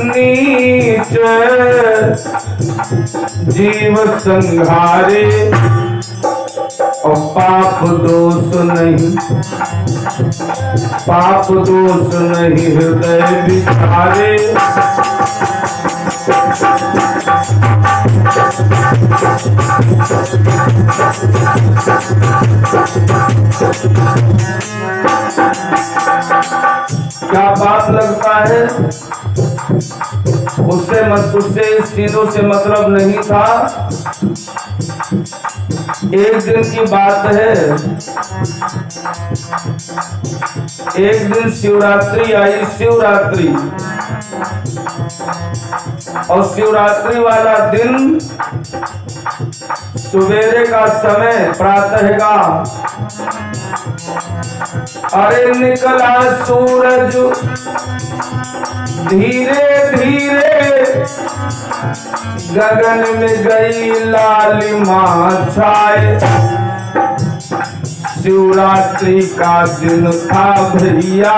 नीच जीव संघारे और पाप दोष नहीं, पाप दोष नहीं हृदय विचारे। क्या बात लगता है, उससे इस चीजों से मतलब नहीं था। एक दिन की बात है, एक दिन शिवरात्रि आई, शिवरात्रि, और शिवरात्रि वाला दिन सवेरे का समय, प्रातः का, अरे निकला सूरज धीरे धीरे, गगन में गई लालिमा छाए। शिवरात्रि का दिन था भैया,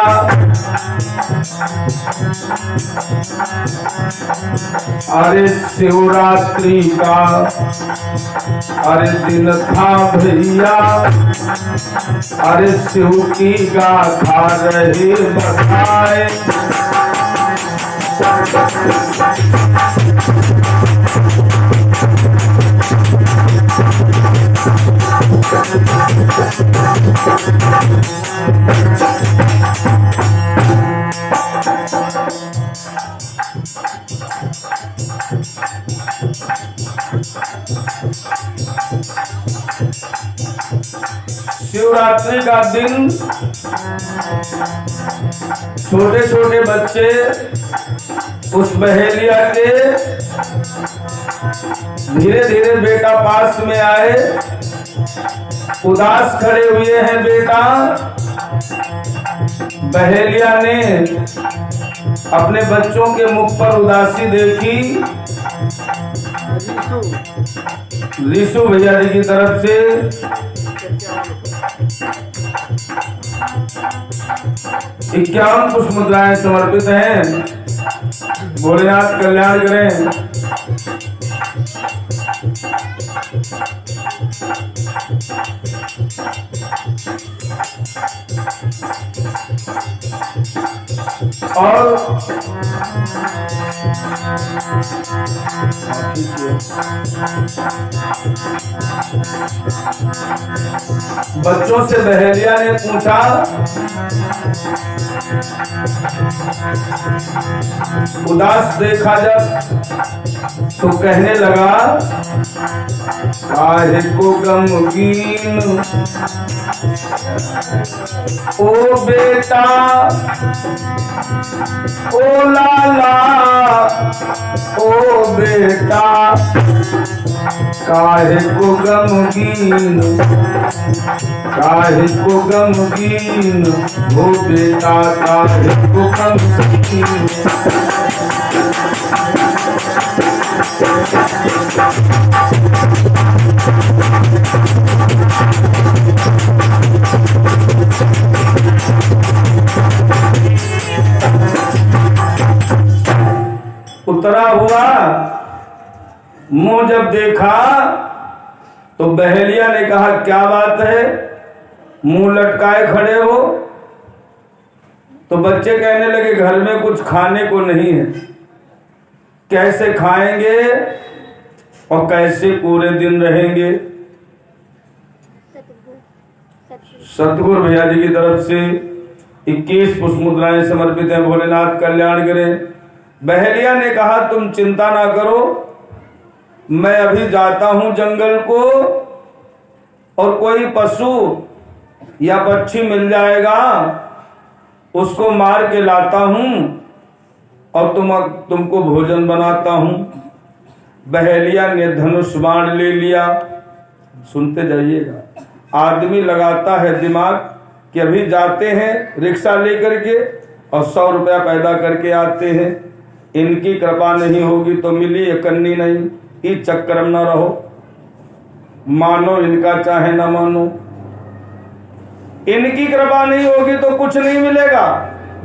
अरे शिवरात्रि का अरे दिन था भैया, अरे शिव की गाथा रहे बताए। शिवरात्रि का दिन छोटे छोटे बच्चे उस बहेलिया के धीरे धीरे बेटा पास में आए, उदास खड़े हुए हैं बेटा। बहेलिया ने अपने बच्चों के मुख पर उदासी देखी। रीशु भैया जी की तरफ से 51 पुष्प मुद्राएं समर्पित हैं। भोलेनाथ कल्याण करें। और बच्चों से बहेलिया ने पूछा, उदास देखा जब तो कहने लगा, काहे को गमगीन ओ बेटा, ओ लाला ओ बेटा, काहे को गमगीन, काहे को गमगीन हो बेटा, काहे को गमगीन। उतरा हुआ मुंह जब देखा तो बहेलिया ने कहा, क्या बात है, मुंह लटकाए खड़े हो। तो बच्चे कहने लगे, घर में कुछ खाने को नहीं है, कैसे खाएंगे और कैसे पूरे दिन रहेंगे। सतगुरु भैया जी की तरफ से 21 पुष्प मुद्राएं समर्पित हैं। भोलेनाथ कल्याण करें। बहेलिया ने कहा, तुम चिंता ना करो, मैं अभी जाता हूं जंगल को और कोई पशु या पक्षी मिल जाएगा, उसको मार के लाता हूं और तुमको भोजन बनाता हूं। बहेलिया ने धनुष बाण ले लिया। सुनते जाइएगा, आदमी लगाता है दिमाग कि अभी जाते हैं रिक्शा लेकर के और 100 रुपया पैदा करके आते हैं, इनकी कृपा नहीं होगी तो मिली कन्नी नहीं, इस चक्कर में न रहो, मानो इनका चाहे न मानो, इनकी कृपा नहीं होगी तो कुछ नहीं मिलेगा।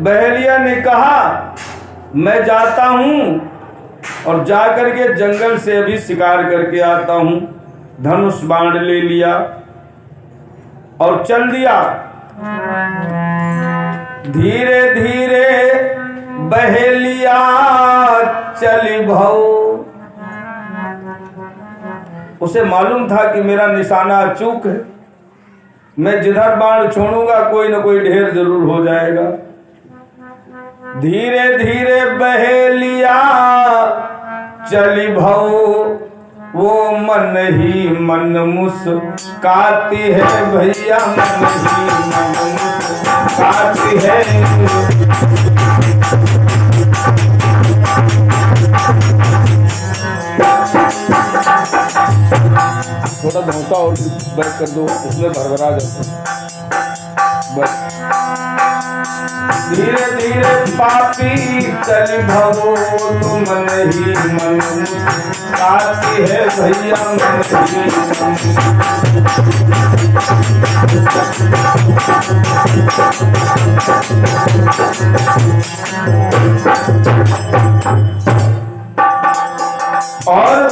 बहेलिया ने कहा, मैं जाता हूँ और जाकर के जंगल से अभी शिकार करके आता हूँ। धनुष बाण ले लिया और चल दिया। धीरे धीरे बहेलिया चली भाऊ। उसे मालूम था कि मेरा निशाना अचूक है, मैं जिधर बाण छोड़ूंगा कोई न कोई ढेर जरूर हो जाएगा। धीरे धीरे बहेलिया चली भाऊ, वो मन ही मन मुस्काती है भैया, मन ही मन मुस्काती है। थोड़ा धोखा और बस कर दो, उसमें भरभरा जाता बस। धीरे धीरे पापी चली भवो, तो मन ही मन मुस्काती है भैया, मन ही और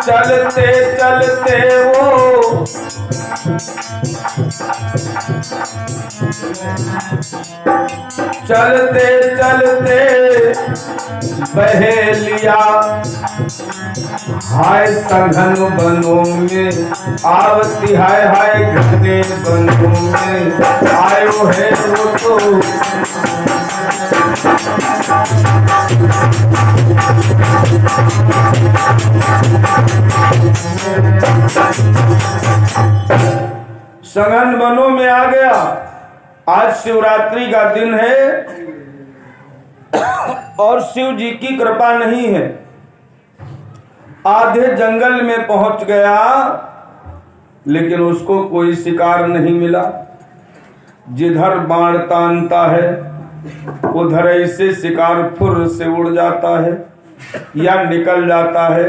चलते चलते वो चलते चलते बहेलिया हाय सघन बनों में आवती, हाय हाय घने बनों में आयो है वो तो। सघन वनों में आ गया। आज शिवरात्रि का दिन है और शिव जी की कृपा नहीं है। आधे जंगल में पहुंच गया लेकिन उसको कोई शिकार नहीं मिला। जिधर बाण तानता है उधर ऐसे शिकार फुर से उड़ जाता है या निकल जाता है।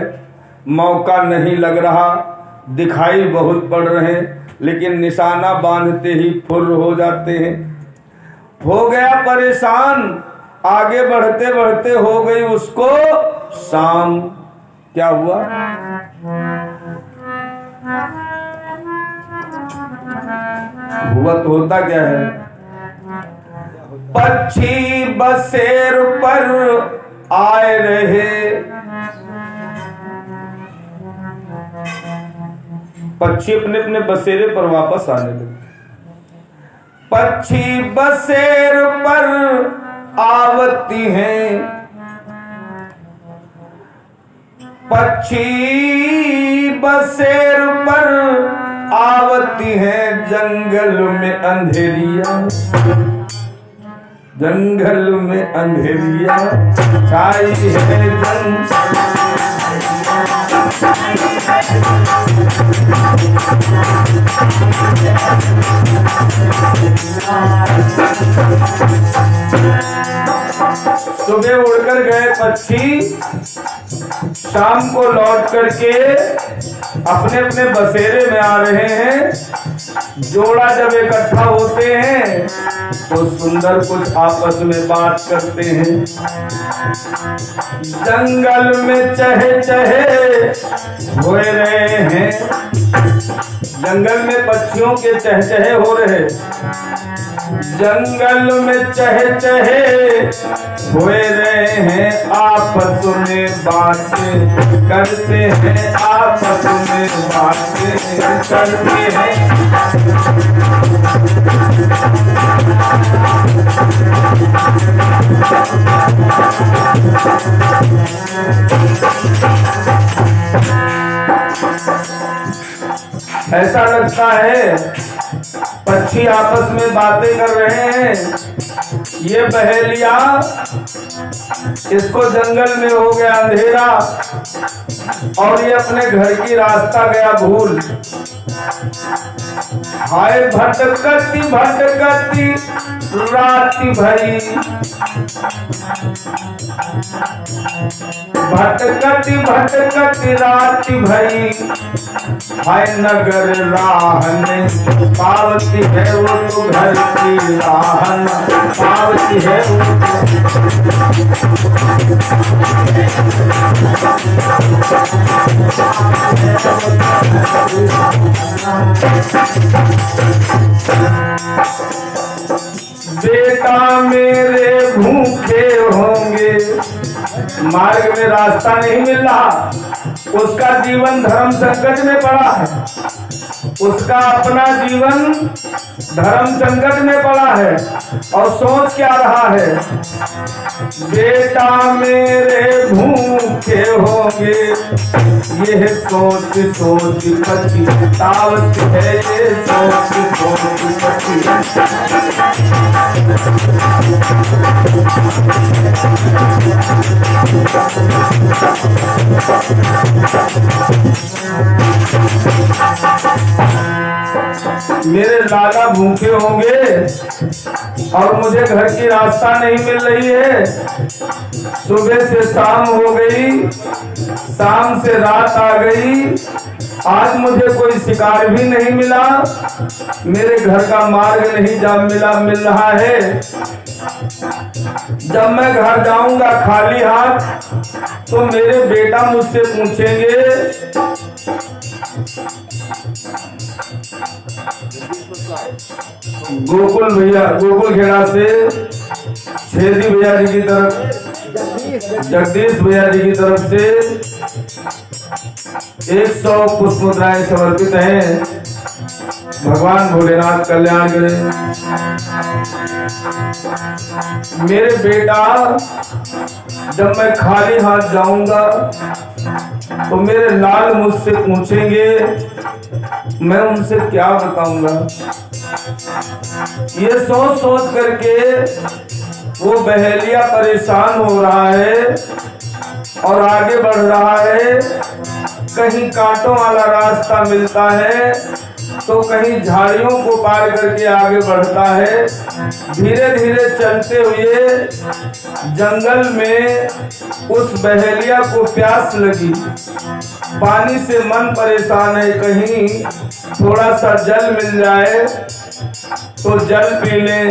मौका नहीं लग रहा, दिखाई बहुत पड़ रहे लेकिन निशाना बांधते ही फुर हो जाते हैं। हो गया परेशान, आगे बढ़ते बढ़ते हो गई उसको शाम। क्या हुआ? हुआ तो होता क्या है? पक्षी बसेर पर आए रहे। पक्षी अपने अपने बसेरे पर वापस आने लगे। पक्षी बसेर पर आवती हैं, पक्षी बसेर पर आवती हैं। जंगल में अंधेरिया, जंगल में अंधेरिया छाई है। सुबह उड़कर गए पक्षी, शाम को लौट करके अपने अपने बसेरे में आ रहे हैं। जोड़ा जब इकट्ठा होते हैं तो सुंदर कुछ आपस में बात करते हैं। जंगल में चहे चहे हो रहे हैं, जंगल में पक्षियों के चहचहे हो रहे। जंगल में चहे चहे हो रहे हैं, आपस में बातें करते हैं, आपस में बातें करते हैं। ऐसा लगता है पक्षी आपस में बातें कर रहे हैं। ये बहेलिया, इसको जंगल में हो गया अंधेरा और ये अपने घर की रास्ता गया भूल। हाय भटकती भटकती राति भई भटकती भटकती राति भई हाय नगर राहने पावती है वो तो घर की राहन पावती है बेटा मेरे भूखे होंगे, मार्ग में रास्ता नहीं मिल रहा, उसका जीवन धर्म संकट में पड़ा है, उसका अपना जीवन धर्म संकट में पड़ा है और सोच क्या रहा है, बेटा मेरे भूखे होंगे, यह सोच सोच पछतावत है, ये सोच सोच पछतावत। मेरे लाला भूखे होंगे और मुझे घर की रास्ता नहीं मिल रही है, सुबह से शाम हो गई, शाम से रात आ गई, आज मुझे कोई शिकार भी नहीं मिला, मेरे घर का मार्ग नहीं जा मिल रहा है। जब मैं घर जाऊंगा खाली हाथ तो मेरे बेटा मुझसे पूछेंगे गोकुल भैया, गोकुल खेड़ा से छेदी भैया जी की तरफ, जगदीश भैया जी की तरफ से 100 पुष्प मुद्राएं समर्पित हैं। भगवान भोलेनाथ कल्याण करें। मेरे बेटा जब मैं खाली हाथ जाऊंगा तो मेरे लाल मुझसे पूछेंगे, मैं उनसे क्या बताऊंगा। ये सोच सोच करके वो बहेलिया परेशान हो रहा है और आगे बढ़ रहा है। कहीं कांटों वाला रास्ता मिलता है तो कहीं झाड़ियों को पार करके आगे बढ़ता है। धीरे धीरे चलते हुए जंगल में उस बहेलिया को प्यास लगी, पानी से मन परेशान है, कहीं थोड़ा सा जल मिल जाए तो जल पी ले,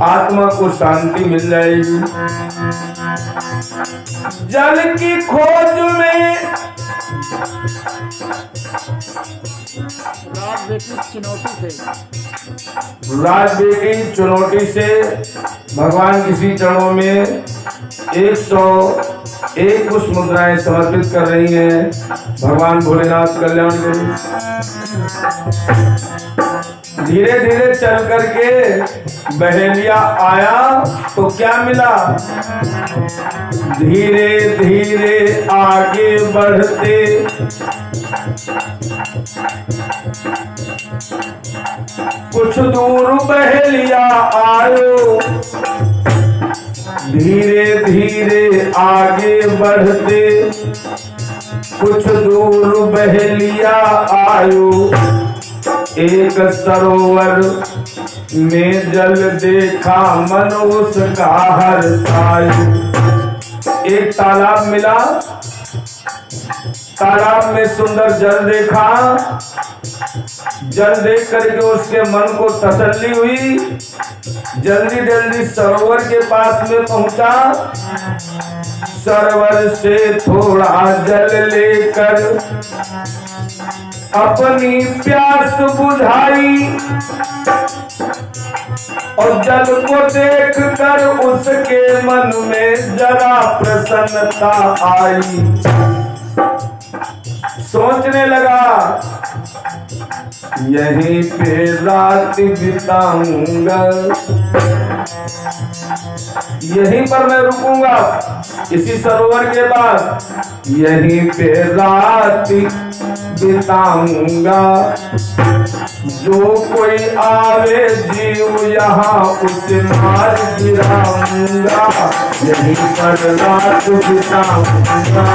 आत्मा को शांति मिल जाएगी। जल की खोज में राजबे की चुनौती से भगवान किसी चरणों में 101 पुष्प मुद्राएं समर्पित कर रही हैं। भगवान भोलेनाथ कल्याण करें। धीरे धीरे चल करके बहेलिया आया तो क्या मिला, धीरे धीरे आगे बढ़ते कुछ दूर बहेलिया आयो, धीरे धीरे आगे बढ़ते कुछ दूर बहेलिया आयो। एक सरोवर में जल देखा मन उसका हर्षायो। एक तालाब मिला, तालाब में सुंदर जल देखा, जल देख करके उसके मन को तसल्ली हुई। जल्दी जल्दी सरोवर के पास में पहुंचा, सरोवर से थोड़ा जल लेकर अपनी प्यास बुझाई और जल को देखकर उसके मन में जरा प्रसन्नता आई। सोचने लगा यहीं पे रात बिताऊंगा, यहीं पर मैं रुकूंगा, इसी सरोवर के पास यहीं पे रात बिताऊंगा। जो कोई आवे जीव यहाँ उसे मार गिराऊंगा, यहीं पर रात बिताऊंगा।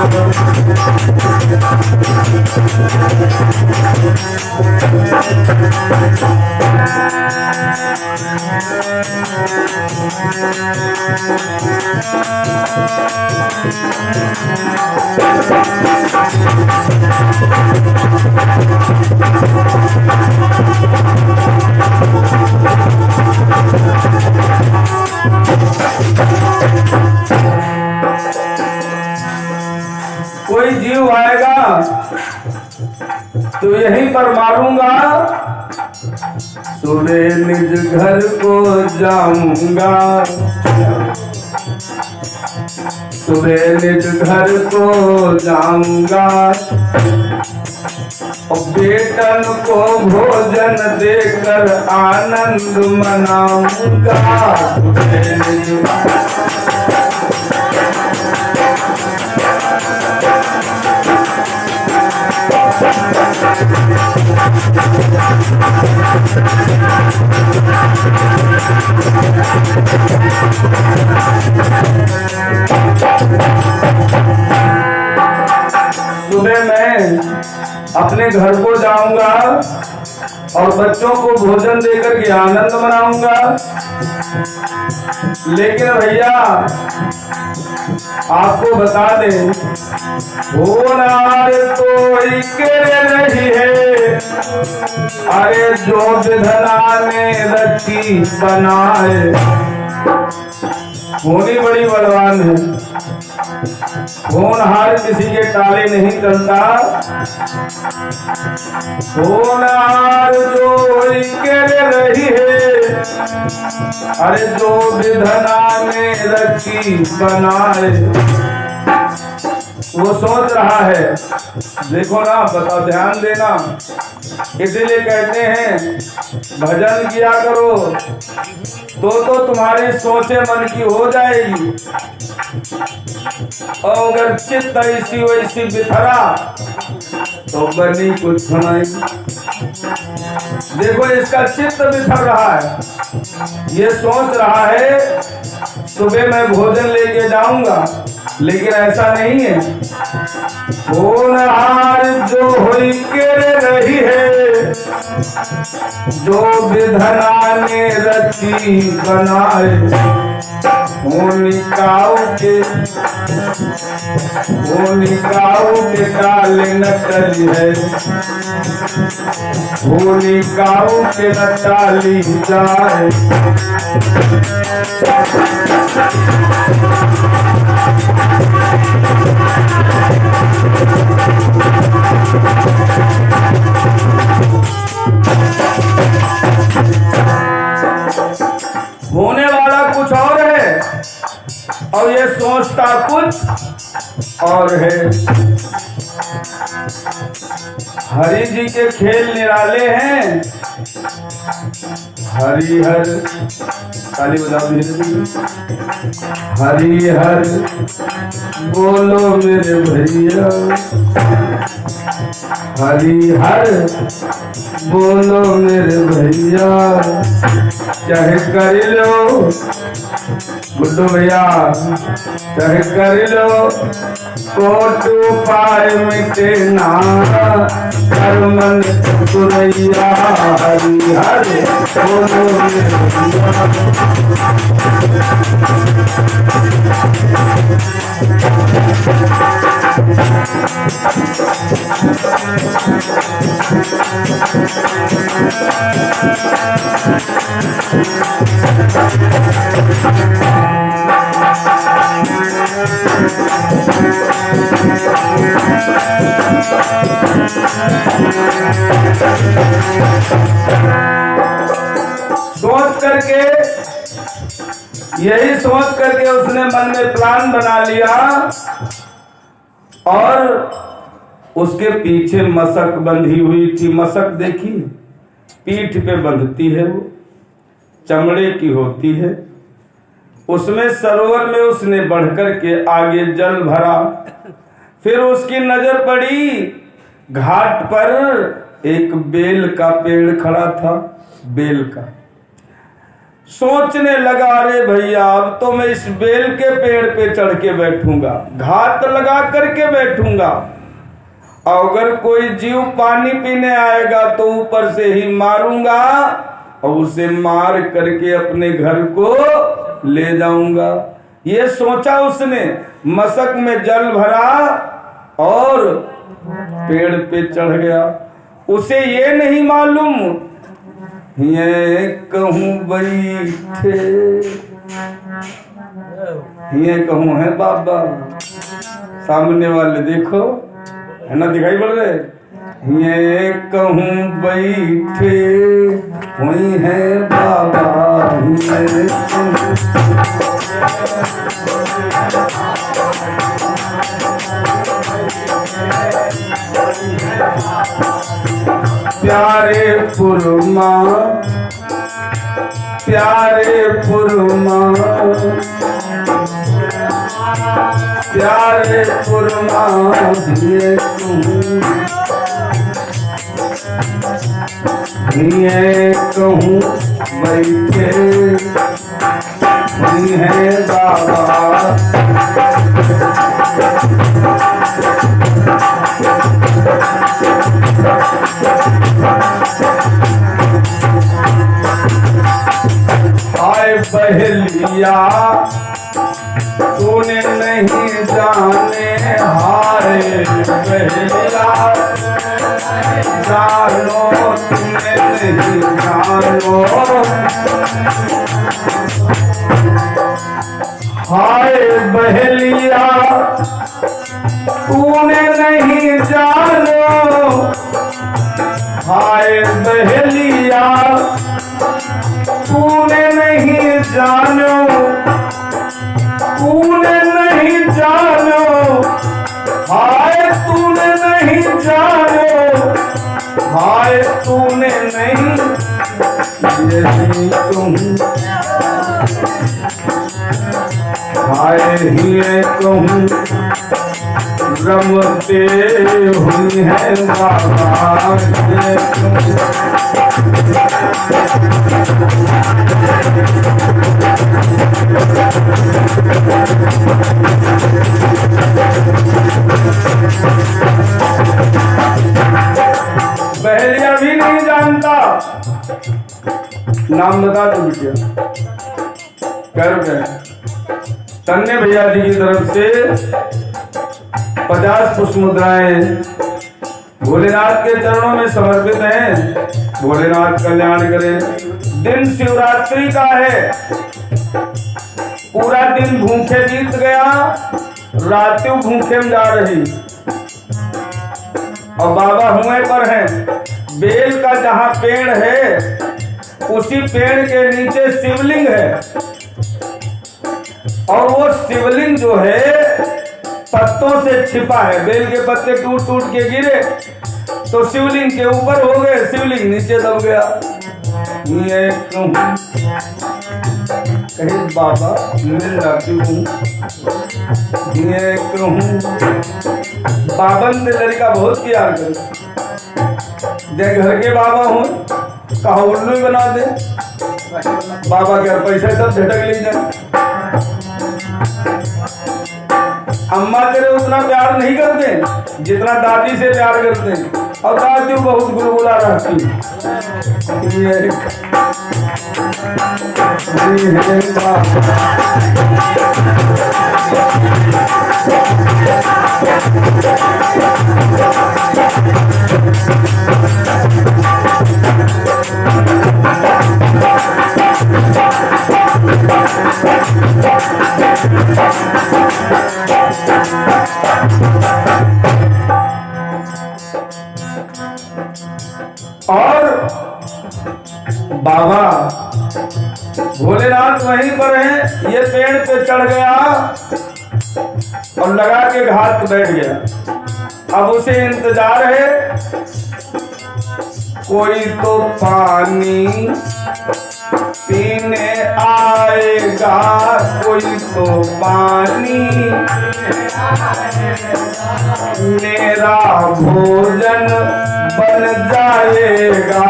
कोई जीव आएगा तो यहीं पर मारूंगा, सुबह निज घर को जाऊंगा, सुबह निज घर को जाऊंगा, और बेटन को भोजन देकर आनंद मनाऊंगा। सुबह निज सुबह मैं अपने घर को जाऊंगा और बच्चों को भोजन देकर के आनंद मनाऊंगा। लेकिन भैया आपको बता दें, होनार तो के नहीं है, अरे जो विधना ने रची बनाए। होनी बड़ी बलवान है, होनहार किसी के टाले नहीं चलता। होनहार जो के रही है, अरे जो विधना ने रची बनाए। वो सोच रहा है, देखो ना, बताओ, ध्यान देना, इसीलिए कहते हैं भजन किया करो तो तुम्हारी सोचे मन की हो जाएगी। और अगर चित्त ऐसी वैसी बिखरा तो बनी कुछ नहीं। देखो इसका चित्त बिखर रहा है, ये सोच रहा है सुबह मैं भोजन लेके जाऊंगा, लेकिन ऐसा नहीं है। होनहार जो हुई के रही है, जो विधना ने रची बनाए। होनिकाऊ के काल न टली है, होनिकाऊ के न टाली जाए। होने वाला कुछ और है और ये सोचता कुछ और है। हरि जी के खेल निराले हैं। हरिहर ताली बजाओ धीरे। हरिहर बोलो मेरे भैया, हरिहर बोलो मेरे भैया। चाहे कर लो गुड्डू भैया, चाहे कर लो कोट उपाय मिटे ना, हर मन सुरैया। हरिहर बोलो मेरे सोच करके, यही सोच करके उसने मन में प्लान बना लिया और उसके पीछे मशक बंधी हुई थी। मशक देखी, पीठ पे बंधती है, वो चमड़े की होती है। उसमें सरोवर में उसने बढ़कर के आगे जल भरा। फिर उसकी नजर पड़ी घाट पर एक बेल का पेड़ खड़ा था, बेल का। सोचने लगा, अरे भैया अब तो मैं इस बेल के पेड़ पे चढ़ के बैठूंगा, घात लगा करके बैठूंगा। अगर कोई जीव पानी पीने आएगा तो ऊपर से ही मारूंगा और उसे मार करके अपने घर को ले जाऊंगा। ये सोचा उसने, मशक में जल भरा और पेड़ पे चढ़ गया। उसे ये नहीं मालूम ये कहूँ बैठे, ये कहूँ है बाबा, सामने वाले देखो है ना, दिखाई पड़ रहे, ये कहूँ बैठे वही है बाबा, ये प्यारे पुरमा, प्यारे पुरमा, प्यारे पुरमा ये कहूँ बैठे वही है बाबा। हाय बहलिया तूने नहीं जाने, हाय बहलिया जानो तूने नहीं जानो, हाय बहलिया तूने नहीं जानो, हाय बहलिया तूने नहीं जानो, तूने नहीं जानो, हाय तूने नहीं जानो, हाय तूने नहीं, यही कहूँ हाय ही कहूँ रमते हुई है बाबा, बहलिया भी नहीं जानता। नाम बता दो बिटिया, कर गए तन्ने भैया जी की तरफ से 50 पुष्प मुद्राएं भोलेनाथ के चरणों में समर्पित हैं। भोलेनाथ कल्याण करे। दिन शिवरात्रि का है, पूरा दिन भूखे बीत गया, रात्यों भूखे में जा रही और बाबा हुए पर हैं। बेल का जहां पेड़ है उसी पेड़ के नीचे शिवलिंग है और वो शिवलिंग जो है पत्तों से छिपा है। बेल के पत्ते टूट टूट के गिरे तो शिवलिंग के ऊपर हो गए, शिवलिंग नीचे दब गया। ये कहीं बाबा मिल जाती हूँ, ये कहूँ बाबन से लड़का बहुत प्यार कर दे, घर के बाबा हूँ कहा उल्लू बना दे, बाबा के पैसे सब झटक लीजिए। अम्मा तेरे उतना प्यार नहीं करते जितना दादी से प्यार करते हैं और दादी बहुत गुलगुला रहती और बाबा भोलेनाथ वहीं पर हैं। ये पेड़ पे चढ़ गया और लगा के घाट पे बैठ गया। अब उसे इंतजार है, कोई तो पानी पीने आएगा, कोई तो पानी मेरा भोजन बन जाएगा,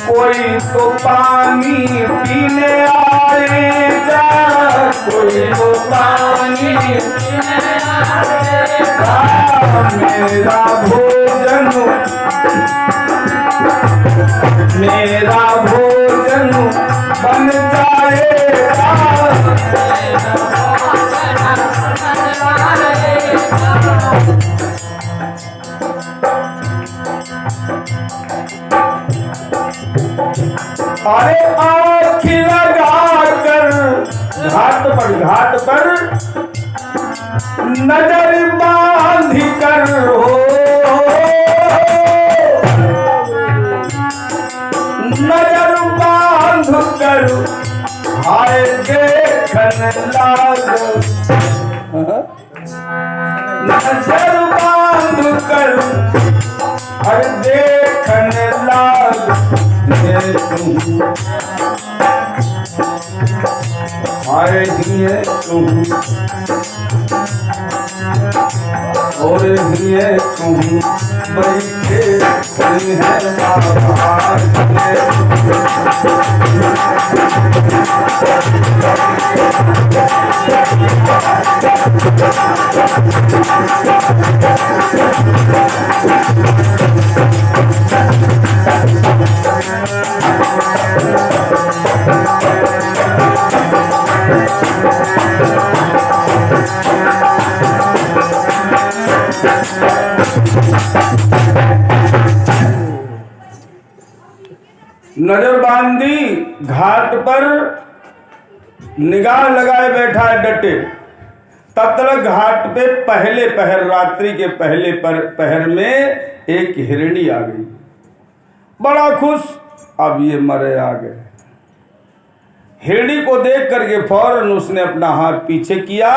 कोई तो पानी पीने आएगा, कोई तो पानी पीने मेरा भोजन बन जाएगा। अरे आँख लगा कर घाट पर नजर बांध कर हो, नजर बांध कर हाय देखन लाग, नजर बांध कर हर देखन लाग, हाय दिए तुम और दिए तुम बैठे हैं नजर बांधी घाट पर निगाह लगाए बैठा है डटे। तब तक घाट पे पहले पहर, रात्रि के पहले पहर में एक हिरणी आ गई, बड़ा खुश, अब ये मरे आ गए। हिरणी को देख करके फौरन उसने अपना हाथ पीछे किया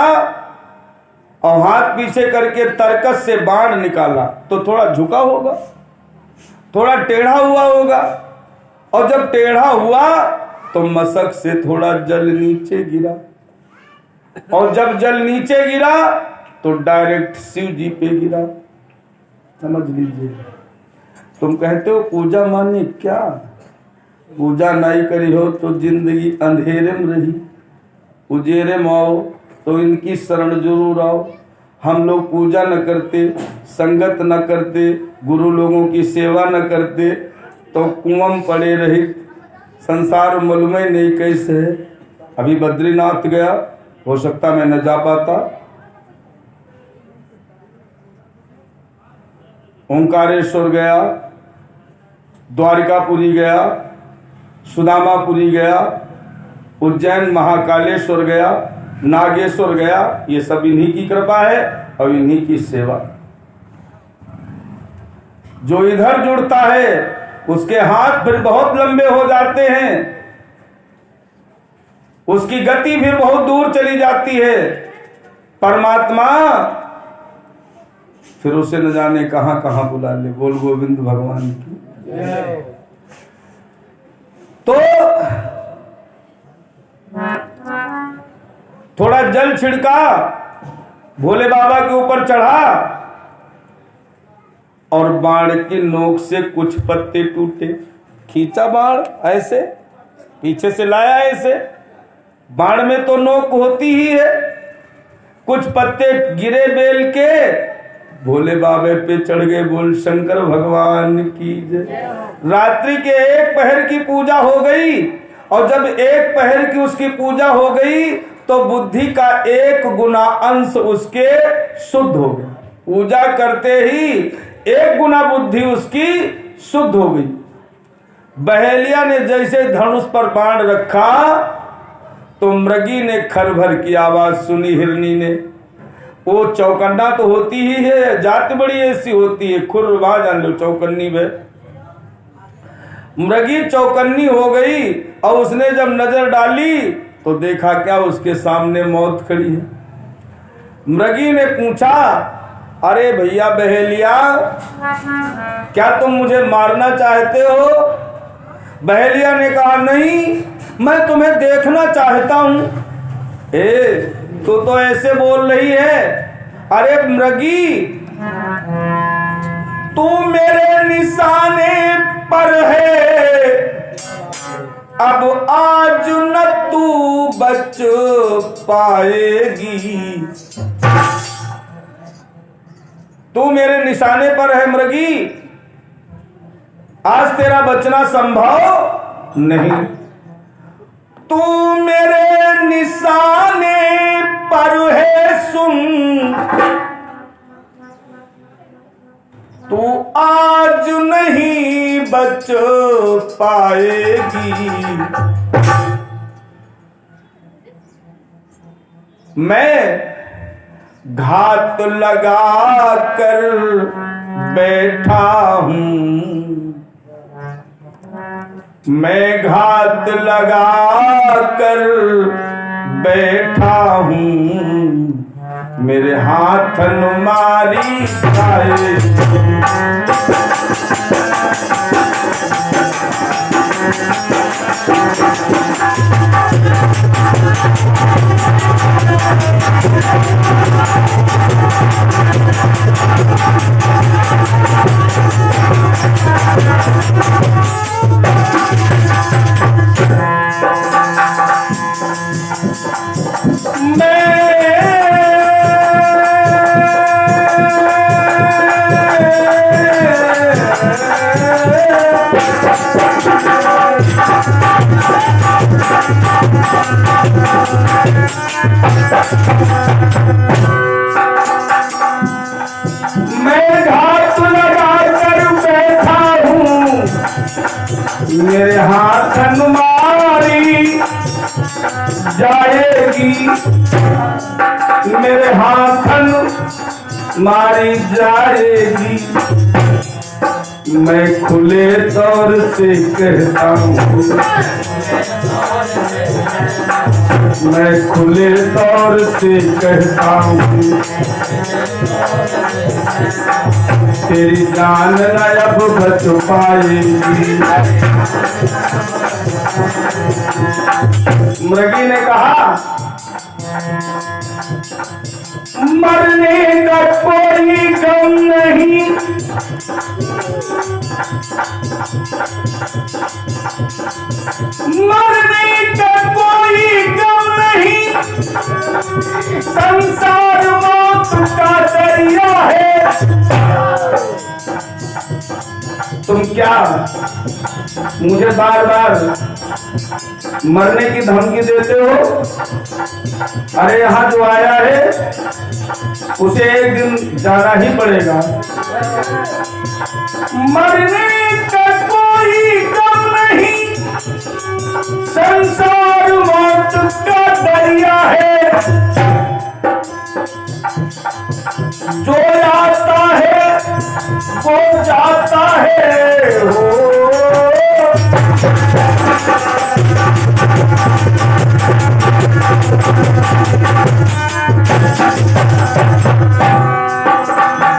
और हाथ पीछे करके तरकस से बाण निकाला तो थोड़ा झुका होगा, थोड़ा टेढ़ा हुआ होगा, और जब टेढ़ा हुआ तो मशक से थोड़ा जल नीचे गिरा, और जब जल नीचे गिरा तो डायरेक्ट शिव जी पे गिरा। समझ लीजिए, तुम कहते हो पूजा माने क्या? पूजा नहीं करी हो तो जिंदगी अंधेरे में रही, उजेरे में आओ तो इनकी शरण जरूर आओ। हम लोग पूजा न करते, संगत न करते, गुरु लोगों की सेवा न करते तो कुआं पड़े रहे, संसार मालूम ही नहीं कैसे है। अभी बद्रीनाथ गया, हो सकता मैं न जा पाता, ओंकारेश्वर गया, द्वारिकापुरी गया, सुदामापुरी गया, उज्जैन महाकालेश्वर गया, नागेश्वर गया। ये सब इन्हीं की कृपा है और इन्हीं की सेवा। जो इधर जुड़ता है उसके हाथ फिर बहुत लंबे हो जाते हैं, उसकी गति फिर बहुत दूर चली जाती है। परमात्मा फिर उसे न जाने कहां कहां बुला ले। बोल गोविंद भगवान की। तो थोड़ा जल छिड़का, भोले बाबा के ऊपर चढ़ा और बाण की नोक से कुछ पत्ते टूटे। खींचा बाण ऐसे, पीछे से लाया ऐसे, बाण में तो नोक होती ही है। कुछ पत्ते गिरे बेल के, भोले बाबे पे चढ़ गए। बोल शंकर भगवान की जय। रात्रि के एक पहर की पूजा हो गई, और जब एक पहर की उसकी पूजा हो गई तो बुद्धि का 1 गुना अंश उसके शुद्ध हो गया। पूजा करते ही 1 गुना बुद्धि उसकी शुद्ध हो गई। बहेलिया ने जैसे धनुष पर बाण रखा तो मृगी ने खर भर की आवाज सुनी। हिरनी ने, वो चौकन्ना तो होती ही है, जात बड़ी ऐसी होती है, खुर्रवा जान लो चौकन्नी में। मृगी चौकन्नी हो गई और उसने जब नजर डाली तो देखा क्या, उसके सामने मौत खड़ी है। मृगी ने पूछा, अरे भैया बहेलिया, क्या तुम मुझे मारना चाहते हो? बहेलिया ने कहा, नहीं, मैं तुम्हें देखना चाहता हूं। तो ऐसे बोल रही है। अरे मृगी, तू मेरे निशाने पर है, अब आज न तू बच पाएगी। तू मेरे निशाने पर है मृगी, आज तेरा बचना संभव नहीं। तू मेरे निशाने पर है सुन, तू आज नहीं बच पाएगी। मैं घात लगा कर बैठा हूं, मैं घात लगा कर बैठा हूं, मेरे हाथ मारी जाए। मैं घात लगा कर बैठा हूं, मेरे हाथ मारी जाएगी, मेरे हाथ मारी जाएगी। मैं खुले तौर से कहता हूँ, मैं खुले तौर से कहता हूँ, तेरी जान न अब बच पाएगी। मृगी ने कहा, मरने का कोई गम नहीं, मरने का कोई गम नहीं, संसार मौत का दरिया है। तुम क्या मुझे बार बार मरने की धमकी देते हो? अरे यहाँ जो आया है उसे एक दिन जाना ही पड़ेगा। मरने का कोई गम नहीं, संसार मौत का दरिया है। जो आता है वो जाता है हो।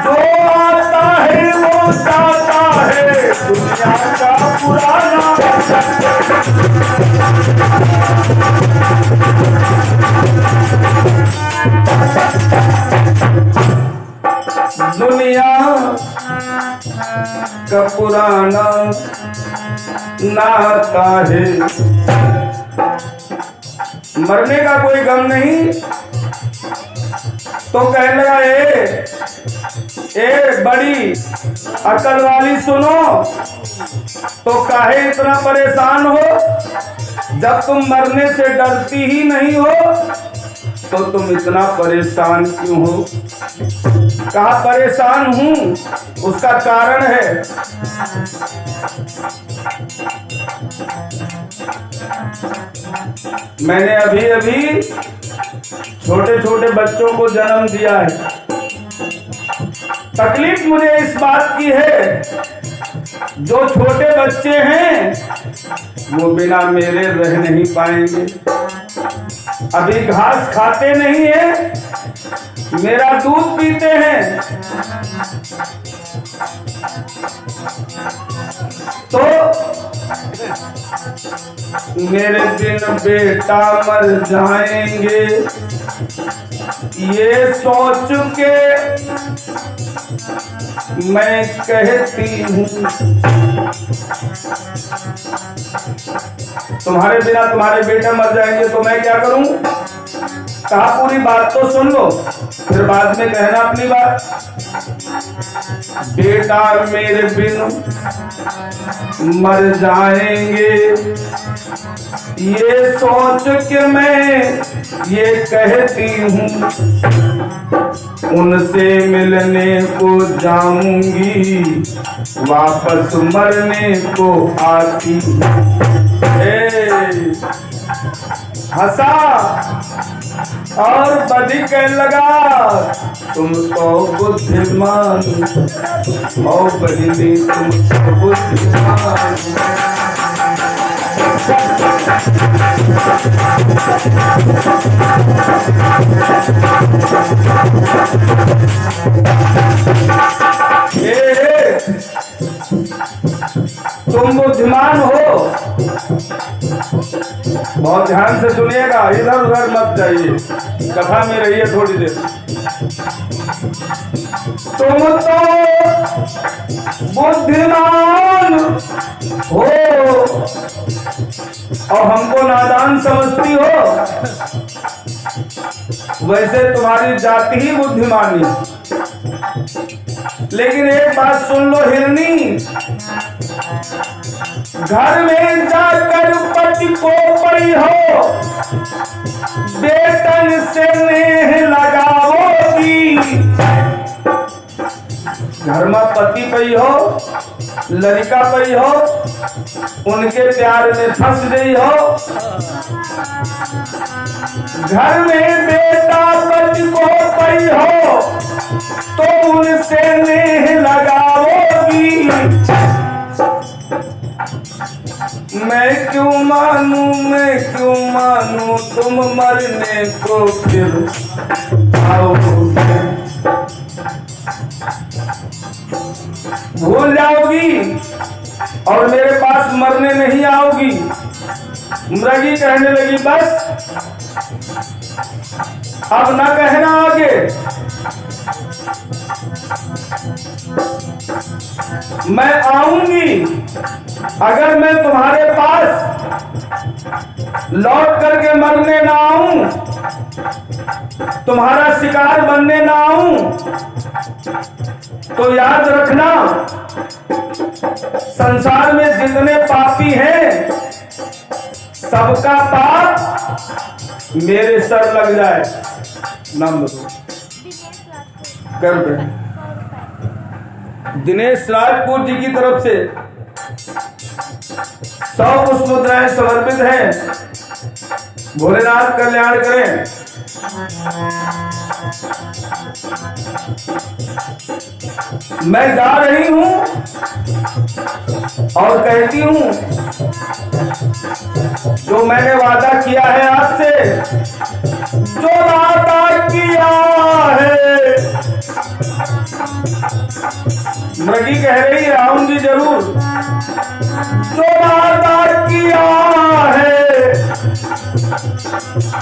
जो आता है वो जाता है, दुनिया का पुराना। दुनिया का पुराना नाता है। मरने का कोई गम नहीं तो कहने लगा, ए बड़ी अकल वाली सुनो, तो काहे इतना परेशान हो? जब तुम मरने से डरती ही नहीं हो तो तुम इतना परेशान क्यों हो? कहा परेशान हूं, उसका कारण है। मैंने अभी अभी छोटे छोटे बच्चों को जन्म दिया है। तकलीफ मुझे इस बात की है, जो छोटे बच्चे हैं वो बिना मेरे रह नहीं पाएंगे। अभी घास खाते नहीं है, मेरा दूध पीते हैं, तो मेरे बिन बेटा मर जाएंगे, ये सोच के मैं कहती हूँ। तुम्हारे बिना तुम्हारे बेटा मर जाएंगे तो मैं क्या करूं? कहा पूरी बात तो सुन लो। फिर बाद में कहना अपनी बात। बेटा मेरे बिन मर जाएंगे, ये सोच के मैं ये कहती हूँ, उनसे मिलने को जाऊंगी, वापस मरने को आती। हंसा और बदी कहने लगा, तुम तो बुद्धिमान और बदी तुम तो बुद्धिमान। तुम बुद्धिमान हो, बहुत ध्यान से सुनिएगा, इधर उधर मत जाइए, कथा में रहिए थोड़ी देर। तुम तो बुद्धिमान हो और हमको नादान समझती हो, वैसे तुम्हारी जाति ही बुद्धिमानी। लेकिन एक बात सुन लो हिरनी, घर में जाकर पति को पड़ी हो, बेटन से नेह लगाओगी। घर में पति पई हो, लड़का पई हो, उनके प्यार में फंस गई हो। घर में बेटा पति को पई हो तो उनसे नेह लगाओगी। मैं क्यों मानूं तुम मरने को फिर आओगे। भूल जाओगी और मेरे पास मरने नहीं आओगी। मृगी कहने लगी, बस अब ना कहना आगे। मैं आऊंगी, अगर मैं तुम्हारे पास लौट करके मरने ना आऊं, तुम्हारा शिकार बनने ना आऊं, तो याद रखना संसार में जितने पापी हैं सबका पाप मेरे सर लग जाए। नाम बताओ। कर दे। दिनेश राजपूत जी की तरफ से 100 पुष्प मुद्राएं समर्पित हैं। भोलेनाथ कल्याण करें। मैं जा रही हूं और कहती हूं, जो मैंने वादा किया है आपसे, जो वादा किया है, मृगी कह रही है आऊंगी जरूर। जो वादा किया है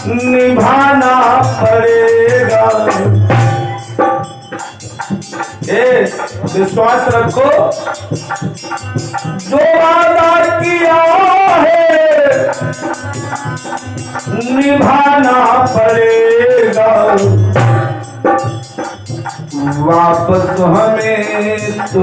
निभाना पड़ेगा। विश्वास रखो, जो वादा किया है निभाना पड़ेगा। वापस हमें तो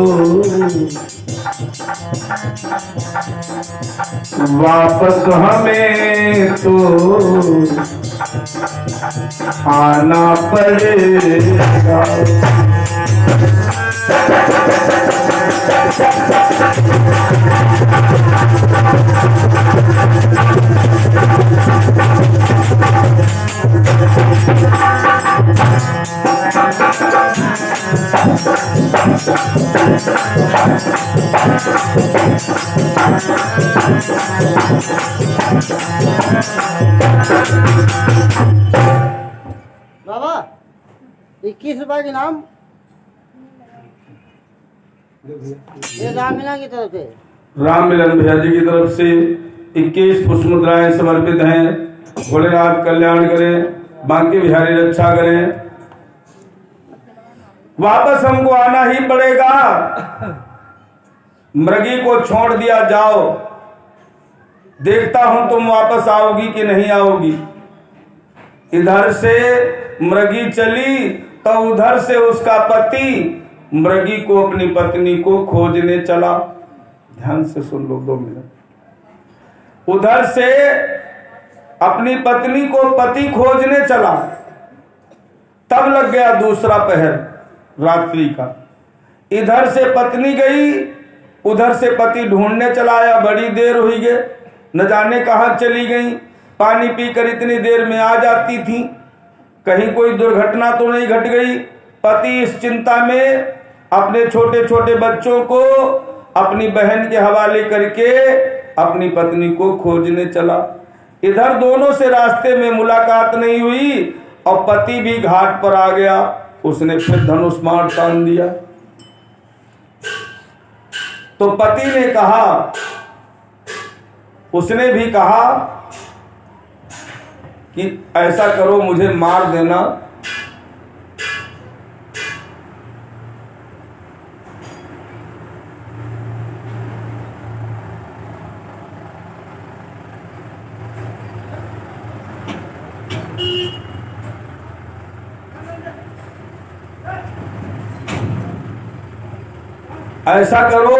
आना पड़ेगा। बाबा 21 रुपए के नाम ये राम मिलन की तरफ से, राम मिलन भैया जी की तरफ से 21 पुष्प मुद्राएं समर्पित हैं। भोलेनाथ कल्याण करें, बांके बिहारी रक्षा करें। वापस हमको आना ही पड़ेगा। मृगी को छोड़ दिया, जाओ, देखता हूं तुम वापस आओगी कि नहीं आओगी। इधर से मृगी चली तो उधर से उसका पति मृगी को अपनी पत्नी को खोजने चला। ध्यान से सुन लो 2 मिनट। उधर से अपनी पत्नी को पति खोजने चला, तब लग गया दूसरा पहर रात्रि का। इधर से पत्नी गई, उधर से पति ढूंढने चला आया। बड़ी देर हुई गई, न जाने कहाँ चली गई। पानी पीकर इतनी देर में आ जाती थी, कहीं कोई दुर्घटना तो नहीं घट गई। पति इस चिंता में अपने छोटे छोटे बच्चों को अपनी बहन के हवाले करके अपनी पत्नी को खोजने चला। इधर दोनों से रास्ते में मुलाकात नहीं हुई और पति भी घाट पर आ गया। उसने फिर धनुष बाण तान दिया। तो पति ने कहा, उसने भी कहा कि ऐसा करो, मुझे मार देना। ऐसा करो,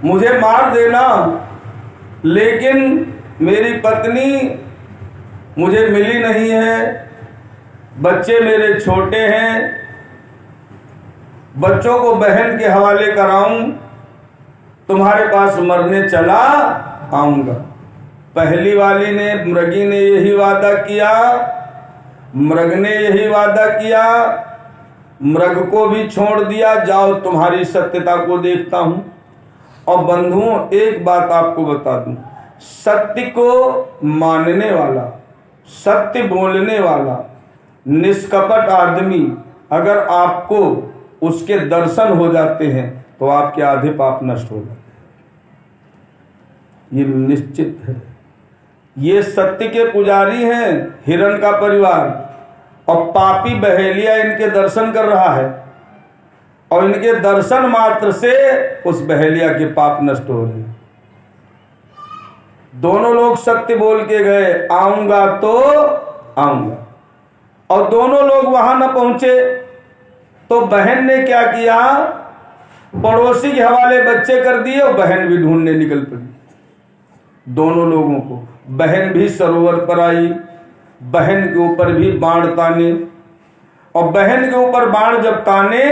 मुझे मार देना, लेकिन मेरी पत्नी मुझे मिली नहीं है, बच्चे मेरे छोटे हैं, बच्चों को बहन के हवाले कराऊं, तुम्हारे पास मरने चला आऊंगा। पहली वाली ने, मृगी ने यही वादा किया, मृग ने यही वादा किया, मृग को भी छोड़ दिया। जाओ, तुम्हारी सत्यता को देखता हूं। और बंधुओं, एक बात आपको बता दूं, सत्य को मानने वाला, सत्य बोलने वाला, निष्कपट आदमी अगर आपको उसके दर्शन हो जाते हैं तो आपके आधे पाप नष्ट हो जाते हैं। ये निश्चित है। ये सत्य के पुजारी हैं हिरण का परिवार, और पापी बहेलिया इनके दर्शन कर रहा है, और इनके दर्शन मात्र से उस बहेलिया के पाप नष्ट हो रहे हैं। दोनों लोग सत्य बोल के गए, आऊंगा तो आऊंगा, और दोनों लोग वहां न पहुंचे। तो बहन ने क्या किया, पड़ोसी के हवाले बच्चे कर दिए और बहन भी ढूंढने निकल पड़ी। दोनों लोगों को, बहन भी सरोवर पर आई, बहन के ऊपर भी बाण ताने, और बहन के ऊपर बाण जब ताने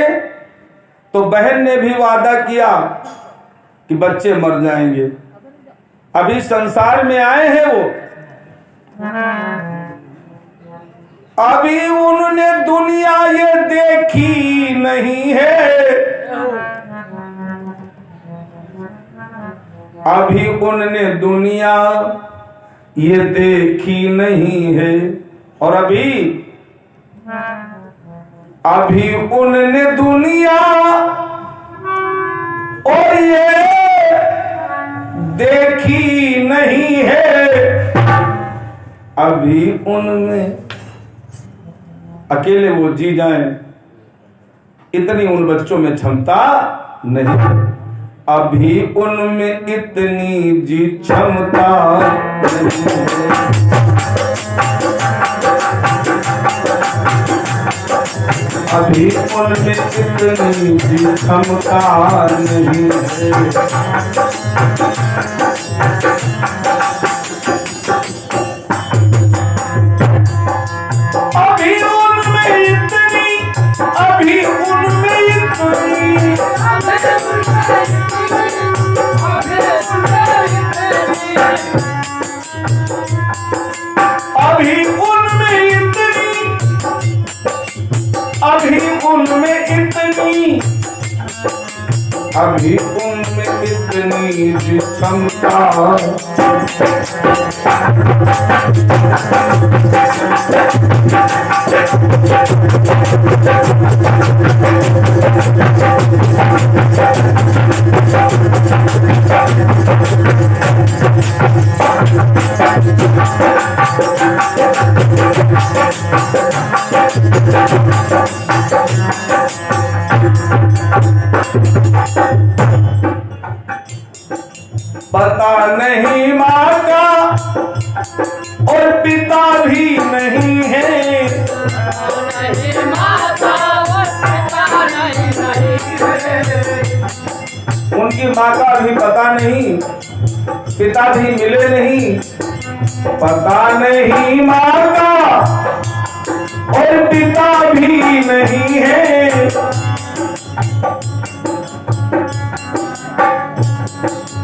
तो बहन ने भी वादा किया कि बच्चे मर जाएंगे। अभी संसार में आए हैं वो, अभी उन्होंने दुनिया ये देखी नहीं है, अभी उन्होंने दुनिया ये देखी नहीं है, और अभी उन्होंने दुनिया और ये देखी नहीं है। अभी उनमें अकेले वो जी जाएं, इतनी उन बच्चों में क्षमता नहीं है। अभी उनमें इतनी जी क्षमता नहीं है। अभी उनमें इतनी जी क्षमता नहीं है। अभी उनमें इतनी, अभी उनमें इतनी, अभी उनमें इतनी, अभी उनमें इतनी, अभी उनमें इतनी क्षमता। पता नहीं माँ का और पिता भी नहीं है, उनकी माँ का भी पता नहीं, पिता भी मिले नहीं, पता नहीं माँ का और पिता भी नहीं है।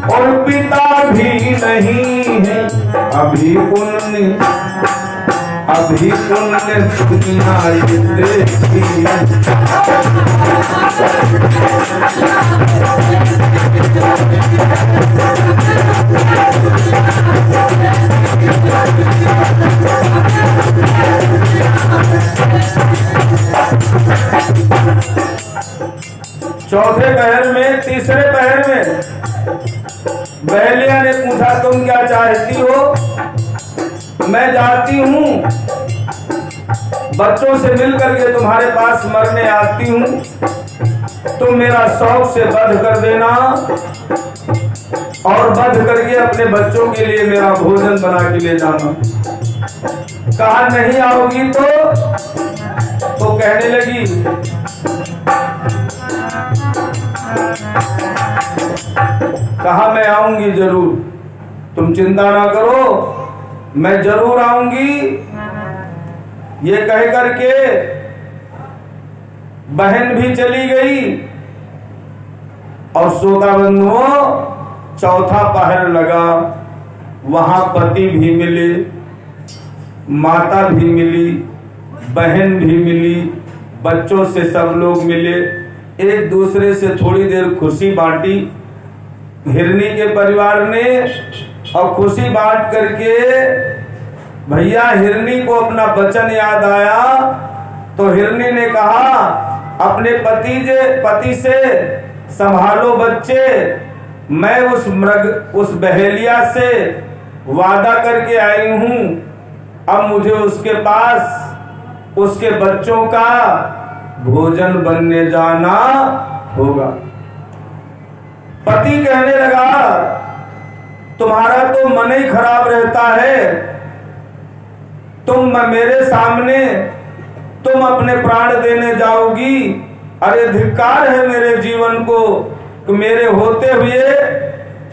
और पिता भी नहीं है। अभी पुण्य दुनिया ये देखी है। चौथे पहर में, तीसरे पहर में बहेलिया ने पूछा, तुम क्या चाहती हो? मैं जाती हूँ, बच्चों से मिल करके तुम्हारे पास मरने आती हूँ। तुम मेरा शौक से वध कर देना और वध करके अपने बच्चों के लिए मेरा भोजन बना के ले जाना। कहा नहीं आओगी तो कहने लगी, कहा मैं आऊंगी जरूर, तुम चिंता ना करो, मैं जरूर आऊंगी। ये कह करके बहन भी चली गई। और श्रोता बंधुओं, चौथा पहर लगा, वहां पति भी मिले, माता भी मिली, बहन भी मिली, बच्चों से सब लोग मिले। एक दूसरे से थोड़ी देर खुशी बांटी हिरनी के परिवार ने। और खुशी बांट करके भैया हिरनी को अपना वचन याद आया, तो हिरनी ने कहा, अपने पति से संभालो बच्चे, मैं उस बहेलिया से वादा करके आई हूं, अब मुझे उसके पास उसके बच्चों का भोजन बनने जाना होगा। पति कहने लगा, तुम्हारा तो मन ही खराब रहता है, तुम मेरे सामने तुम अपने प्राण देने जाओगी। अरे धिक्कार है मेरे जीवन को कि मेरे होते हुए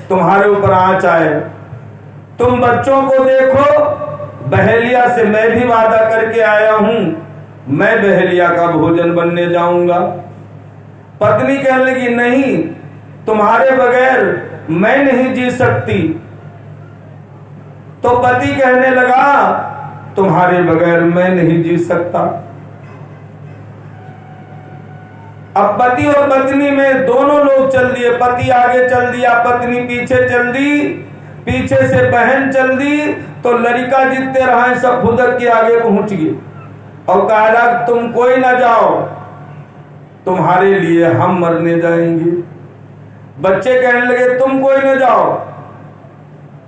तुम्हारे ऊपर आँच आए। तुम बच्चों को देखो, बहेलिया से मैं भी वादा करके आया हूं, मैं बहेलिया का भोजन बनने जाऊंगा। पत्नी कहने लगी, नहीं, तुम्हारे बगैर मैं नहीं जी सकती। तो पति कहने लगा, तुम्हारे बगैर मैं नहीं जी सकता। अब पति और पत्नी में दोनों लोग चल दिए, पति आगे चल दिया, पत्नी पीछे चल दी, पीछे से बहन चल दी। तो लड़का जितने रहे सब फुदक के आगे पहुंच गए और कहा, तुम कोई ना जाओ, तुम्हारे लिए हम मरने जाएंगे। बच्चे कहने लगे, तुम कोई ना जाओ।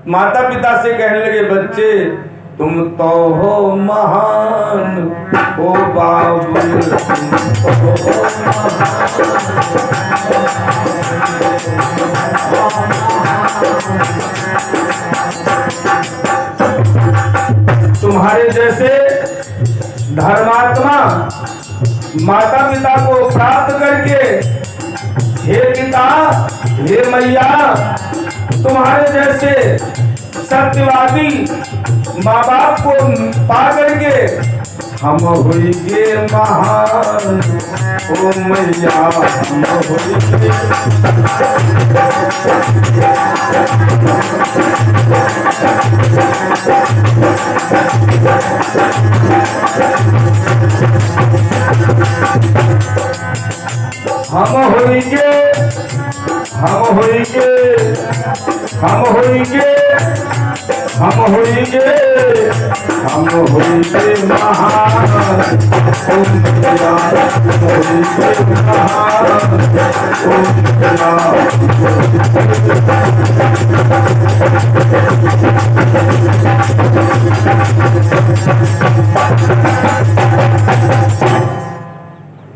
माता पिता से कहने लगे, बच्चे तुम तो हो महान, ओ बाबू तुम्हारे जैसे धर्मात्मा माता पिता को प्राप्त करके, हे पिता, हे मैया, तुम्हारे जैसे सत्यवादी माँ बाप को पा करके हम होइगे महान, ओ मैया हम होइगे। हम होइगे, हम होइगे, हम होइगे, हम होइगे, हम होइगे महान, ओम मैया होइगे महान, ओम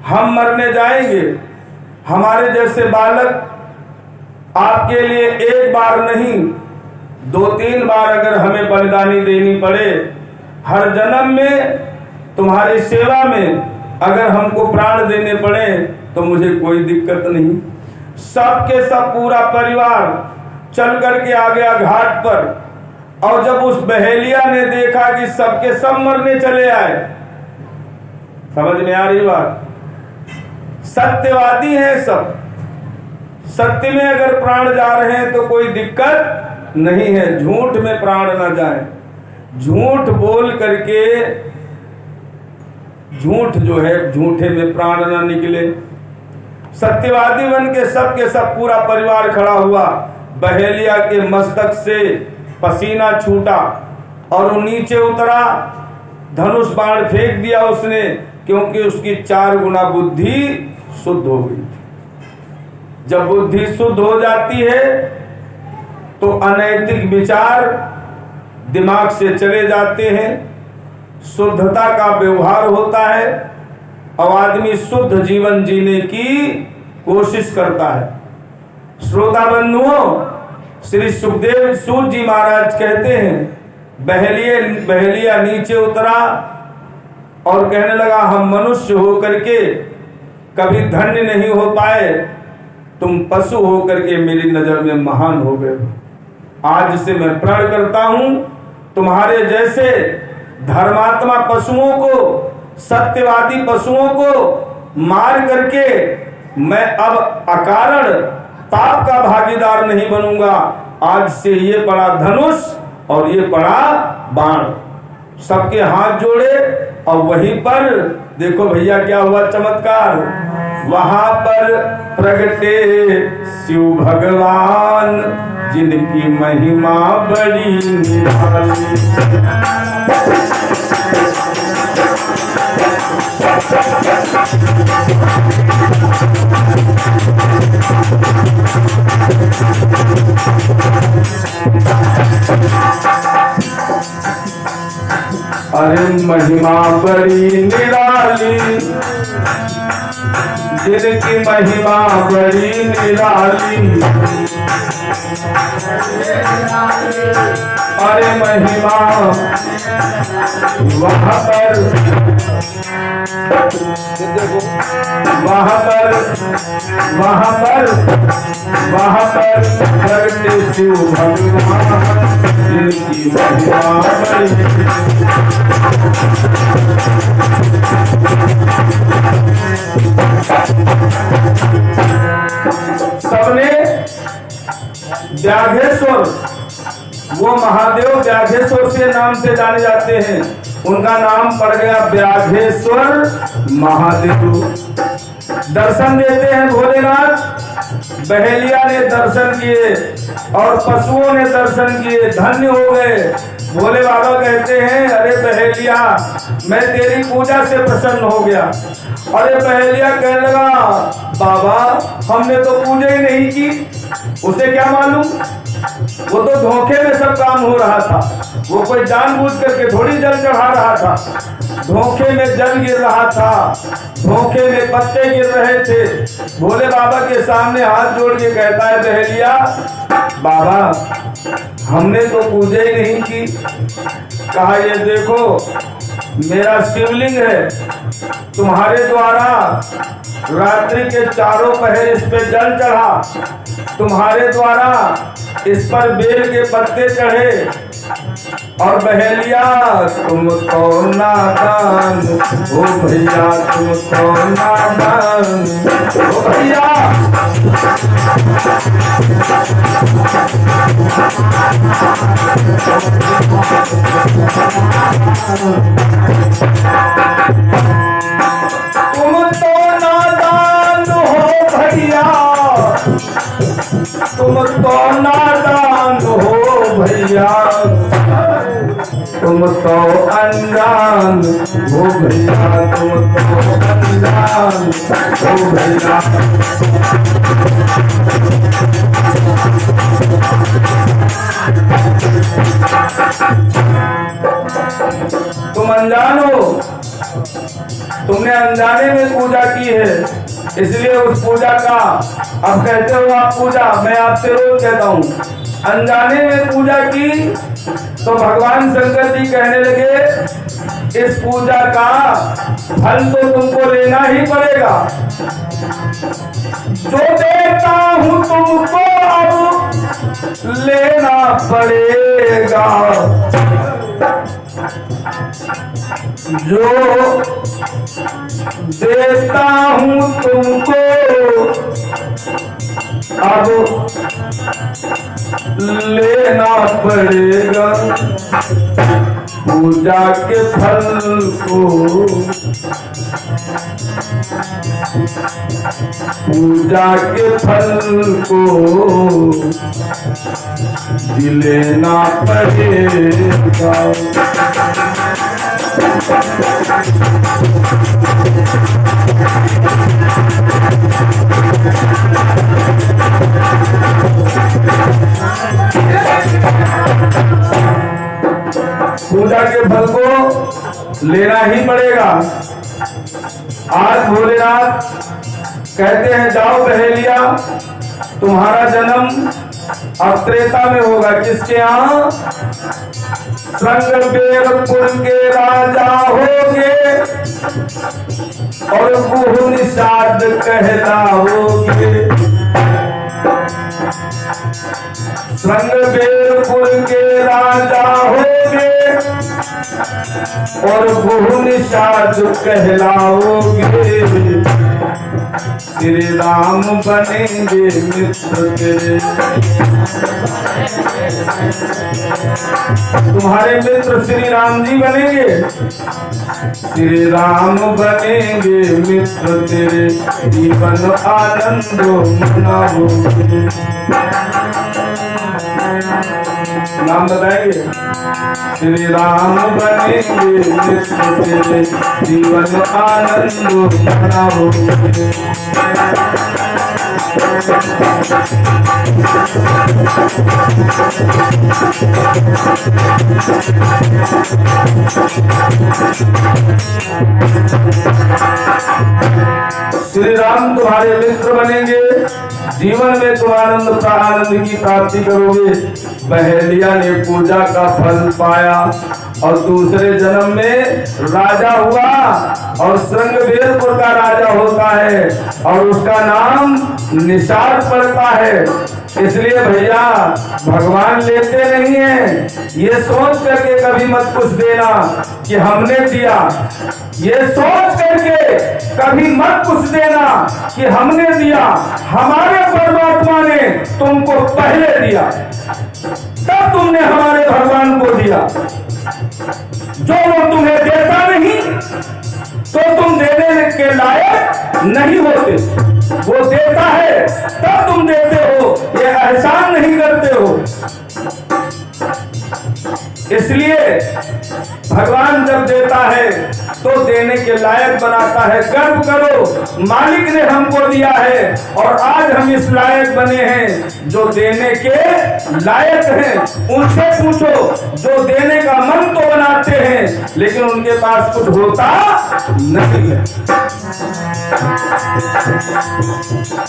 हम मरने जाएंगे। हमारे जैसे बालक आपके लिए एक बार नहीं 2-3 बार अगर हमें बलिदानी देनी पड़े, हर जन्म में तुम्हारी सेवा में अगर हमको प्राण देने पड़े तो मुझे कोई दिक्कत नहीं। सबके सब पूरा परिवार चल करके आ गया घाट पर। और जब उस बहेलिया ने देखा कि सबके सब मरने चले आए, समझ में आ रही बात? सत्यवादी हैं सब, सत्य में अगर प्राण जा रहे हैं तो कोई दिक्कत नहीं है, झूठ में प्राण ना जाए। झूठ बोल करके, झूठ जो है, झूठे में प्राण ना निकले। सत्यवादी बन के सब पूरा परिवार खड़ा हुआ। बहेलिया के मस्तक से पसीना छूटा और वो नीचे उतरा, धनुष बाण फेंक दिया उसने, क्योंकि उसकी 4 गुना बुद्धि शुद्ध हो गई थी। जब बुद्धि शुद्ध हो जाती है तो अनैतिक विचार दिमाग से चले जाते हैं, शुद्धता का व्यवहार होता है और आदमी शुद्ध जीवन जीने की कोशिश करता है। श्रोता बंधुओं, श्री सुखदेव सूत जी महाराज कहते हैं, बहेलिया नीचे उतरा और कहने लगा, हम मनुष्य होकर के कभी धन्य नहीं हो पाए, तुम पशु होकर के मेरी नजर में महान हो गए। आज से मैं प्रण करता हूं, तुम्हारे जैसे धर्मात्मा पशुओं को, सत्यवादी पशुओं को मार करके मैं अब अकारण पाप का भागीदार नहीं बनूंगा। आज से ये पड़ा धनुष और ये पड़ा बाण। सबके हाथ जोड़े और वहीं पर देखो भैया क्या हुआ चमत्कार। वहां पर प्रगटे शिव भगवान, जिनकी महिमा बड़ी निराली। अरे महिमा बड़ी निराली, जिनकी महिमा बड़ी निराली। अरे महिमा वहां पर प्रगटे शिव भगवान, जिनकी महिमा बड़ी। सबने व्याघ्रेश्वर, वो महादेव व्याघ्रेश्वर से नाम से जाने जाते हैं, उनका नाम पड़ गया व्याघ्रेश्वर महादेव। दर्शन देते हैं भोलेनाथ। बहेलिया ने दर्शन किए और पशुओं ने दर्शन किए, धन्य हो गए। भोले बाबा कहते हैं, अरे बहेलिया, मैं तेरी पूजा से प्रसन्न हो गया। अरे बहेलिया कहने लगा, बाबा हमने तो पूजा ही नहीं की। उसे क्या मालूम, वो तो धोखे में सब काम हो रहा था। वो कोई जानबूझ करके थोड़ी जल चढ़ा रहा था, धोखे में जल गिर रहा था, धोखे में पत्ते गिर रहे थे। भोले बाबा के सामने हाथ जोड़ के कहता है बहेलिया, बाबा हमने तो पूजा ही नहीं की। कहा, ये देखो मेरा शिवलिंग है, तुम्हारे द्वारा रात्रि के 4 पहर इस पे जल चढ़ा, तुम्हारे द्वारा इस पर बेल के पत्ते चढ़े। और बहेलिया, तुम तो नादान हो भैया, तुम तो नादान हो भैया। तुम तो नादान हो भैया, तुम तो नादान हो भैया, तुम तो अनजान हो भैया, तुम तो अनजान हो भैया। तुम अनजान हो, तुमने अनजाने में पूजा की है, इसलिए उस पूजा का अब कहते हो आप पूजा। मैं आपसे रोज कहता हूँ, अनजाने में पूजा की तो भगवान शंकर जी कहने लगे, इस पूजा का फल तो तुमको लेना ही पड़ेगा। जो देता हूं तुमको अब लेना पड़ेगा, जो देता हूं तुमको अब लेना पड़ेगा। पूजा के फल को, पूजा के फल को लेना पड़ेगा। पूजा के फल को लेना ही पड़ेगा। आज भोलेनाथ कहते हैं जाओ बहेलिया, तुम्हारा जन्म अब त्रेता में होगा। किसके यहाँ? श्रृंगबेरपुर के राजा होगे और गुह निषाद कहलाओगे। श्रृंगबेरपुर के राजा होगे और गुह निषाद कहलाओगे। श्री राम बनेंगे मित्र तेरे, तुम्हारे मित्र श्री राम जी बनेंगे। श्री राम बनेंगे मित्र तेरे, जीवन आनंद मनाओगे। नाम बताएंगे? श्री राम बनेंगे मित्र तेरे, जीवन आनंद मनाओगे। श्री राम तुम्हारे मित्र बनेंगे, जीवन में तुम आनंद की प्राप्ति करोगे। बहेलिया ने पूजा का फल पाया और दूसरे जन्म में राजा हुआ और श्रृंगबेरपुर का राजा होता है और उसका नाम निषाद पड़ता है। इसलिए भैया भगवान लेते नहीं है, ये सोच करके कभी मत कुछ देना कि हमने दिया। ये सोच करके कभी मत कुछ देना कि हमने दिया। हमारे परमात्मा ने तुमको पहले दिया, तब तुमने हमारे भगवान को दिया। जो वो तुम्हें देता नहीं तो तुम देने के लायक नहीं होते। वो देता है तब तुम देते हो, ये एहसान नहीं करते हो। इसलिए भगवान जब देता है तो देने के लायक बनाता है। गर्व करो, मालिक ने हमको दिया है और आज हम इस लायक बने हैं जो देने के लायक हैं। उनसे पूछो जो देने का मन तो बनाते हैं लेकिन उनके पास कुछ होता नहीं है।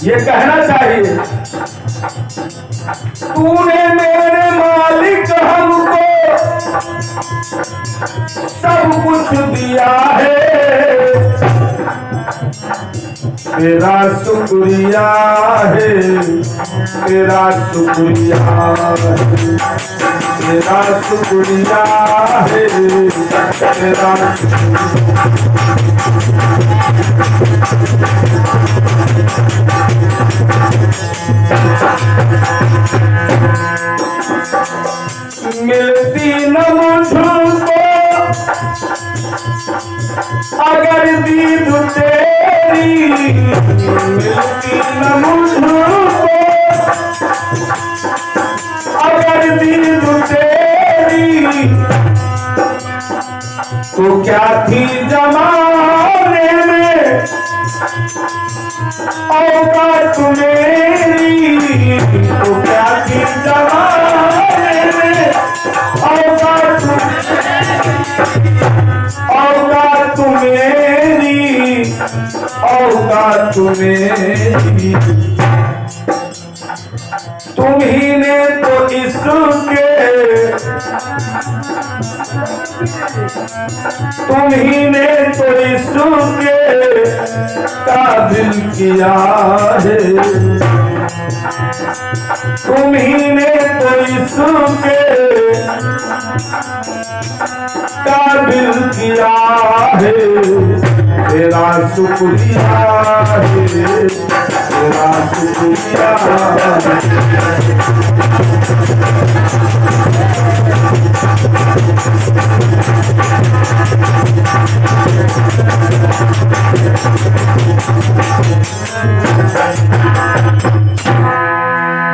ये कहना चाहिए, तूने मेरे मालिक हमको सब कुछ दिया है, तेरा शुक्रिया है, तेरा शुक्रिया है, तेरा शुक्रिया है, तेरा मिलती न मुझको अगर दीद तेरी, मिलती न मुझको अगर दीद तेरी, तो क्या थी जमाने में औकात मेरी, तो क्या थी जमाने में औकात मेरी, औकात मेरी। तुम ही ने तो इसके, तुम ही ने तो इसके काबिल किया है, तुम्ही ने तो इसके काबिल किया है, तेरा शुक्रिया है, तेरा शुक्रिया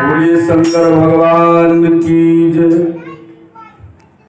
बोलिए शंकर भगवान की